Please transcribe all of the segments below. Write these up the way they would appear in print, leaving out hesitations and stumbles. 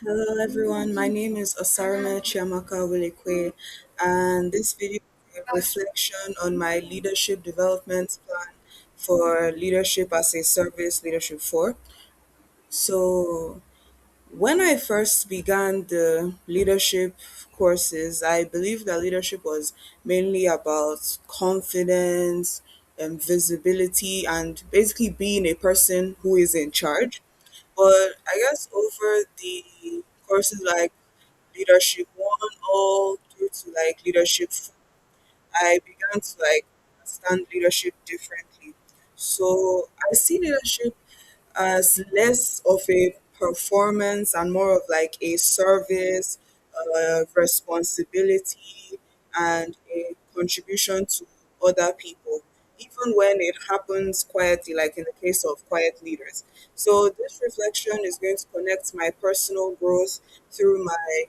Hello everyone, my name is Osarame Chiamaka Wilekwe, and this video is a reflection on my leadership development plan for Leadership as a Service Leadership 4. So, when I first began the leadership courses, I believed that leadership was mainly about confidence and visibility and basically being a person who is in charge. But I guess over the courses like leadership one all through to like leadership four, I began to like understand leadership differently. So I see leadership as less of a performance and more of like a service, responsibility, and a contribution to other people, even when it happens quietly, like in the case of quiet leaders. So this reflection is going to connect my personal growth through my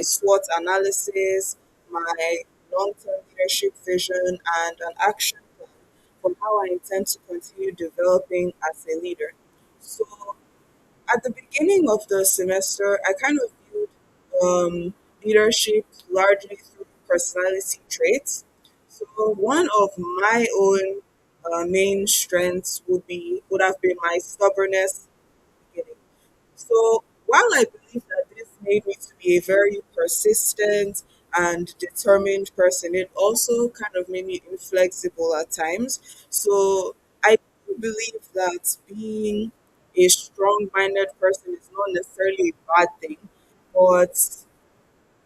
SWOT analysis, my long-term leadership vision, and an action plan for how I intend to continue developing as a leader. So at the beginning of the semester, I kind of viewed leadership largely through personality traits. So one of my own main strengths would have been my stubbornness at the beginning. So while I believe that this made me to be a very persistent and determined person, it also kind of made me inflexible at times. So I do believe that being a strong-minded person is not necessarily a bad thing, but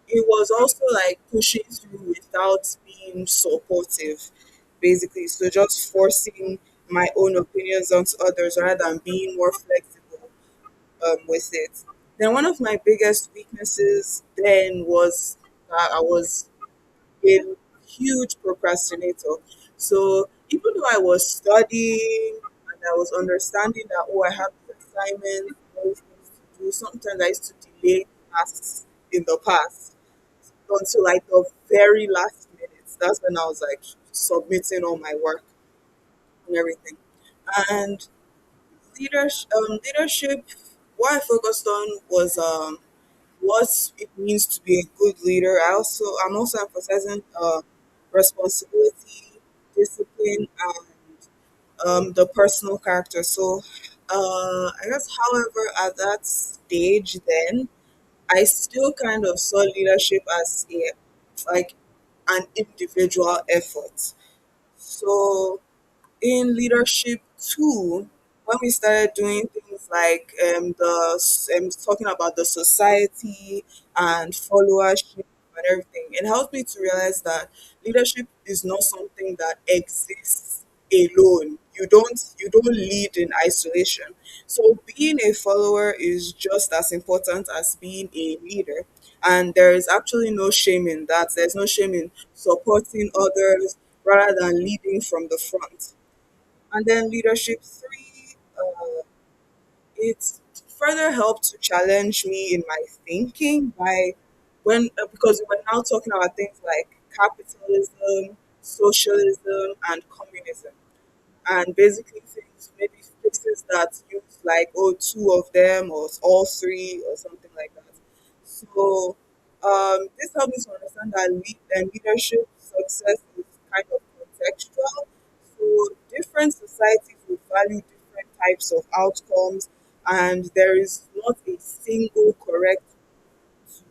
it was also like pushing through without being supportive, basically. So just forcing my own opinions onto others rather than being more flexible with it. Then one of my biggest weaknesses then was that I was a huge procrastinator. So even though I was studying and I was understanding that I have this assignment, all these things to do, sometimes I used to delay tasks in the past until like the very last minutes. That's when I was like submitting all my work and everything. And leadership, what I focused on was what it means to be a good leader. I'm also emphasizing responsibility, discipline, and the personal character. So I guess, however, at that stage, then I still kind of saw leadership as a like an individual effort. So in leadership too, when we started doing things like talking about the society and followership and everything, it helped me to realize that leadership is not something that exists alone. You don't lead in isolation. So being a follower is just as important as being a leader. And there is actually no shame in that. There's no shame in supporting others rather than leading from the front. And then leadership three, it further helped to challenge me in my thinking by when because we're now talking about things like capitalism, socialism, and communism, and basically things maybe places that use like two of them or all three or something like that. So this helped me to understand that leadership success is kind of contextual. So different societies will value different types of outcomes, and there is not a single correct to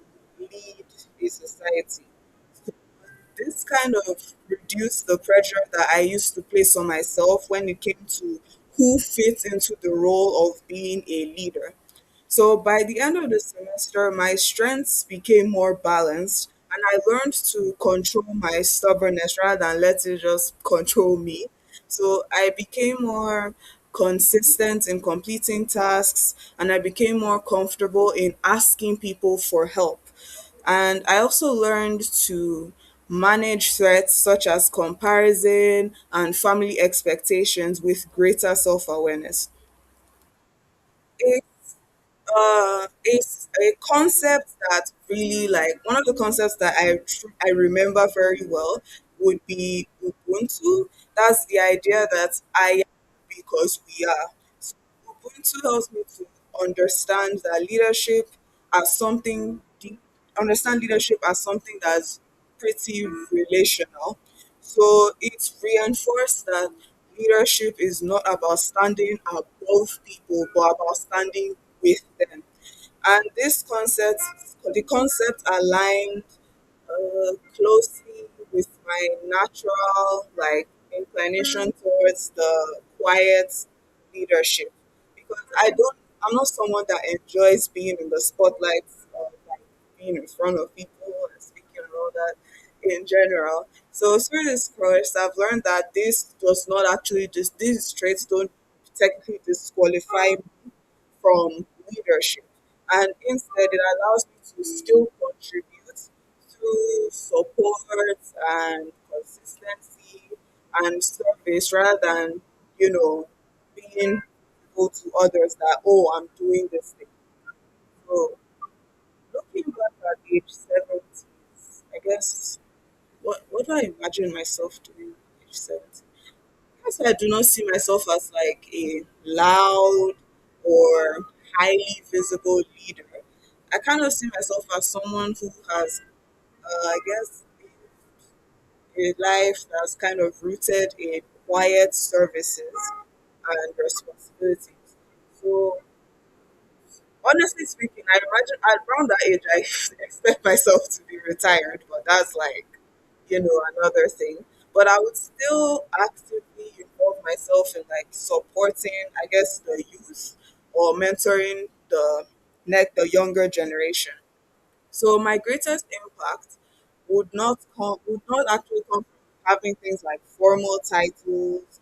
lead a society. So this kind of reduced the pressure that I used to place on myself when it came to who fits into the role of being a leader. So by the end of the semester, my strengths became more balanced, and I learned to control my stubbornness rather than let it just control me. So I became more consistent in completing tasks, and I became more comfortable in asking people for help. And I also learned to manage threats such as comparison and family expectations with greater self awareness. It's a concept that really like one of the concepts that I remember very well would be Ubuntu. That's the idea that I am because we are. So Ubuntu helps me to understand that leadership as something deep, understand leadership as something that's pretty relational. So it's reinforced that leadership is not about standing above people, but about standing with them. And the concept aligned closely with my natural like inclination towards the quiet leadership, because I'm not someone that enjoys being in the spotlight, like being in front of people and speaking and all that in general. So through this course, I've learned that this does not actually just these traits don't technically disqualify from leadership. And instead, it allows me to still contribute through support and consistency and service rather than, being able to others that, oh, I'm doing this thing. So, looking back at age 70, I guess, what do I imagine myself doing at age 70? Yes, I do not see myself as like a loud or highly visible leader. I kind of see myself as someone who has, I guess, a life that's kind of rooted in quiet services and responsibilities. So, honestly speaking, I imagine around that age, I expect myself to be retired, but that's like, another thing. But I would still actively involve myself in like supporting, I guess, the youth or mentoring the younger generation. So my greatest impact would not actually come from having things like formal titles,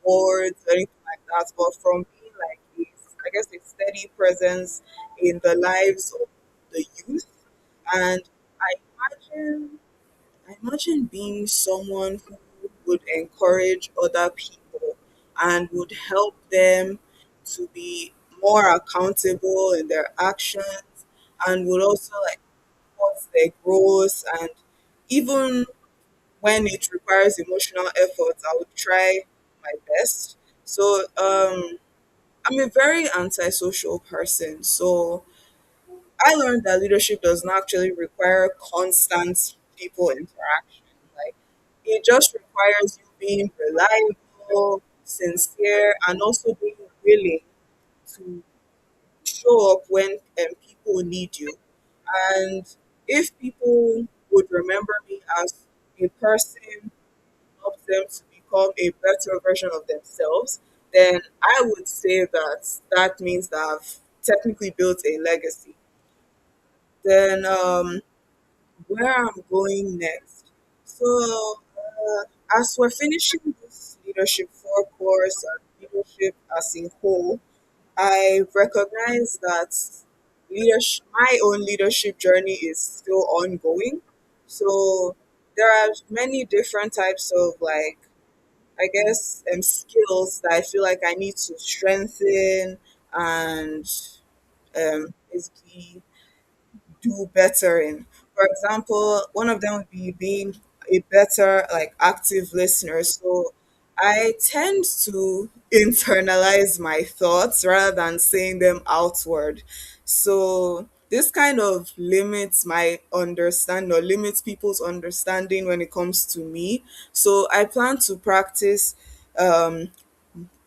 boards, or anything like that, but from being like I guess a steady presence in the lives of the youth. And I imagine I imagine being someone who would encourage other people and would help them to be more accountable in their actions, and would also like support their growth. And even when it requires emotional effort, I would try my best. So I'm a very antisocial person. So I learned that leadership does not actually require constant people interaction. Like it just requires you being reliable, sincere, and also being willing to show up when people need you. And if people would remember me as a person helps them to become a better version of themselves, then I would say that that means that I've technically built a legacy. Then where I'm going next. So as we're finishing this leadership four course and leadership as a whole, I recognize that my own leadership journey is still ongoing. So there are many different types of like I guess skills that I feel like I need to strengthen and basically do better in. For example, one of them would be being a better like active listener. So I tend to internalize my thoughts rather than saying them outward. So this kind of limits my understanding or limits people's understanding when it comes to me. So I plan to practice um,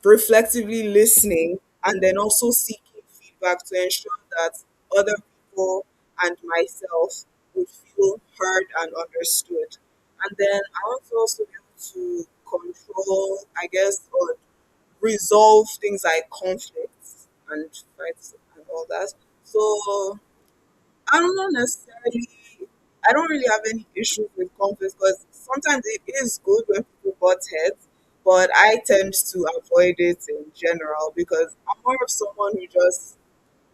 reflectively listening and then also seeking feedback to ensure that other people and myself would feel heard and understood. And then I want to also be able to control, I guess, or resolve things like conflicts and fights and all that. So I don't know necessarily. I don't really have any issues with conflict because sometimes it is good when people butt heads, but I tend to avoid it in general because I'm more of someone who just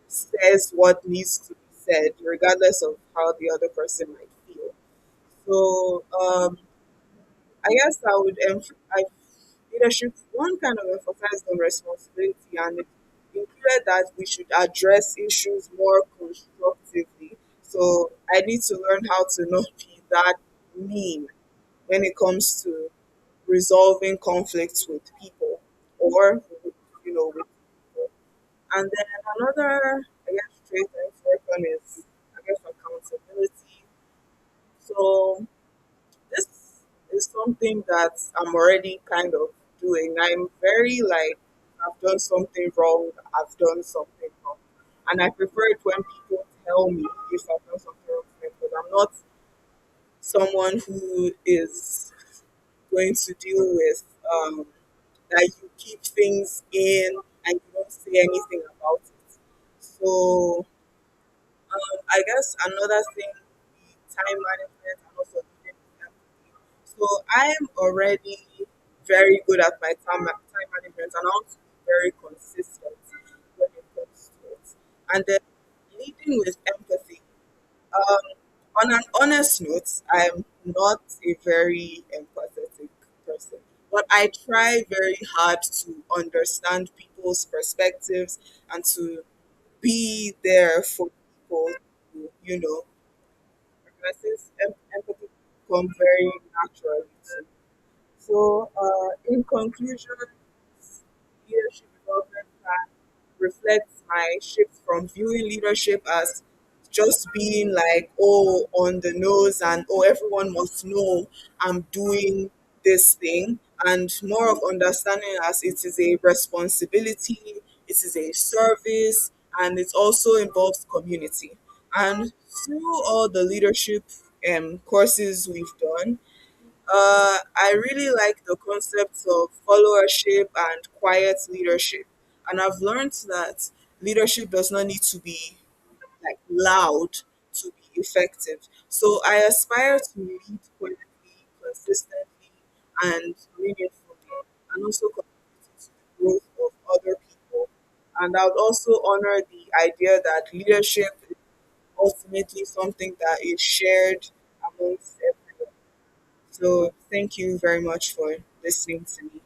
says what needs to be said, regardless of how the other person might feel. So I guess leadership one kind of emphasized on responsibility, and it included that we should address issues more constructively. So I need to learn how to not be that mean when it comes to resolving conflicts with people or with people. And then another I guess trying to work on is, I guess, accountability. So this is something that I'm already kind of doing. I'm very like, I've done something wrong, I've done something wrong. And I prefer it when people tell me if I've done something wrong because I'm not someone who is going to deal with that you keep things in and you don't say anything about it. So I guess another thing would be time management and also leading with empathy. So I'm already very good at my time management and I want to be very consistent when it comes to it. And then leading with empathy. Um, on an honest note, I'm not a very empathetic person, but I try very hard to understand people's perspectives and to be there for people who, since empathy come very naturally to me. So, in conclusion, leadership development plan reflects my shift from viewing leadership as just being like, oh, on the nose and oh, everyone must know I'm doing this thing, and more of understanding as it is a responsibility, it is a service, and it also involves community. And through all the leadership courses we've done, I really like the concepts of followership and quiet leadership. And I've learned that leadership does not need to be like loud to be effective. So I aspire to lead quietly, consistently, and meaningfully, and also contribute to the growth of other people. And I would also honor the idea that leadership is ultimately something that is shared amongst everyone. So thank you very much for listening to me.